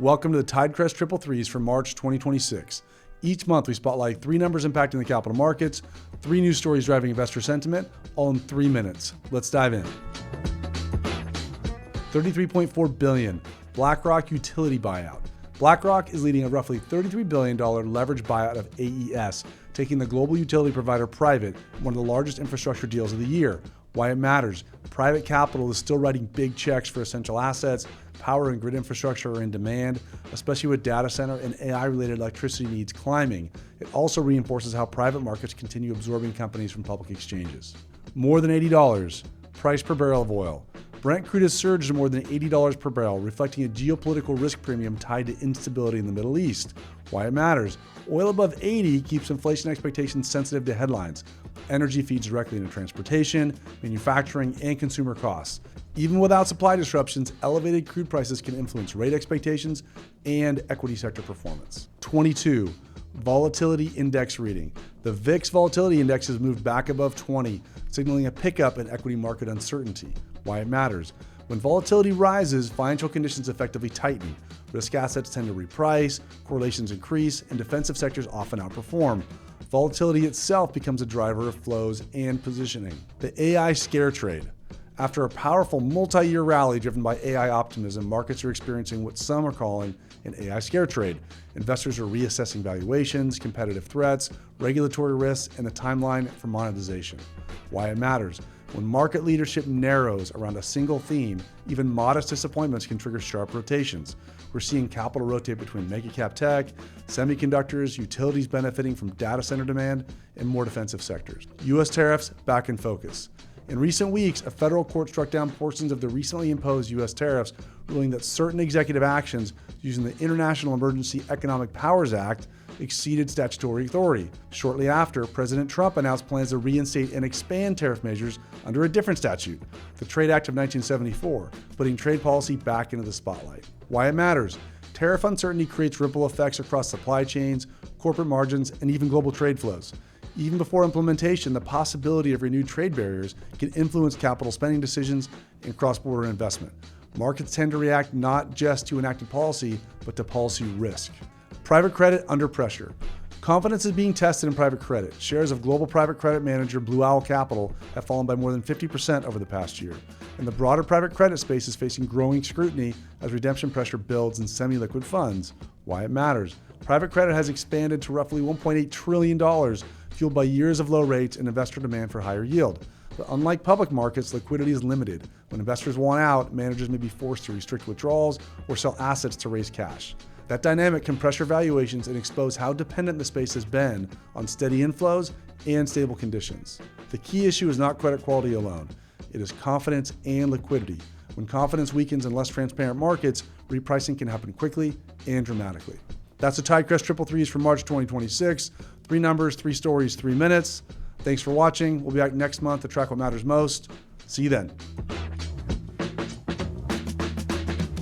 Welcome to the Tidecrest 3's for March 2026. Each month, we spotlight 3 numbers impacting the capital markets, 3 news stories driving investor sentiment, all in 3 minutes. Let's dive in. $33.4 billion, BlackRock utility buyout. BlackRock is leading a roughly $33 billion leveraged buyout of AES, taking the global utility provider private, one of the largest infrastructure deals of the year. Why it matters: private capital is still writing big checks for essential assets. Power and grid infrastructure are in demand, especially with data center and AI-related electricity needs climbing. It also reinforces how private markets continue absorbing companies from public exchanges. More than $80, price per barrel of oil. Brent crude has surged to more than $80 per barrel, reflecting a geopolitical risk premium tied to instability in the Middle East. Why it matters: oil above 80 keeps inflation expectations sensitive to headlines. Energy feeds directly into transportation, manufacturing, and consumer costs. Even without supply disruptions, elevated crude prices can influence rate expectations and equity sector performance. 22. Volatility index reading. The VIX volatility index has moved back above 20, signaling a pickup in equity market uncertainty. Why it matters: when volatility rises, financial conditions effectively tighten. Risk assets tend to reprice, correlations increase, and defensive sectors often outperform. Volatility itself becomes a driver of flows and positioning. The AI scare trade. After a powerful multi-year rally driven by AI optimism, markets are experiencing what some are calling an AI scare trade. Investors are reassessing valuations, competitive threats, regulatory risks, and the timeline for monetization. Why it matters: when market leadership narrows around a single theme, even modest disappointments can trigger sharp rotations. We're seeing capital rotate between mega-cap tech, semiconductors, utilities benefiting from data center demand, and more defensive sectors. U.S. tariffs back in focus. In recent weeks, a federal court struck down portions of the recently imposed U.S. tariffs, ruling that certain executive actions using the International Emergency Economic Powers Act exceeded statutory authority. Shortly after, President Trump announced plans to reinstate and expand tariff measures under a different statute, the Trade Act of 1974, putting trade policy back into the spotlight. Why it matters: tariff uncertainty creates ripple effects across supply chains, corporate margins, and even global trade flows. Even before implementation, the possibility of renewed trade barriers can influence capital spending decisions and cross-border investment. Markets tend to react not just to enacted policy, but to policy risk. Private credit under pressure. Confidence is being tested in private credit. Shares of global private credit manager Blue Owl Capital have fallen by more than 50% over the past year. And the broader private credit space is facing growing scrutiny as redemption pressure builds in semi-liquid funds. Why it matters: private credit has expanded to roughly $1.8 trillion, fueled by years of low rates and investor demand for higher yield. But unlike public markets, liquidity is limited. When investors want out, managers may be forced to restrict withdrawals or sell assets to raise cash. That dynamic can pressure valuations and expose how dependent the space has been on steady inflows and stable conditions. The key issue is not credit quality alone. It is confidence and liquidity. When confidence weakens in less transparent markets, repricing can happen quickly and dramatically. That's the Tidecrest 3's for March 2026. 3 numbers, 3 stories, 3 minutes. Thanks for watching. We'll be back next month to track what matters most. See you then.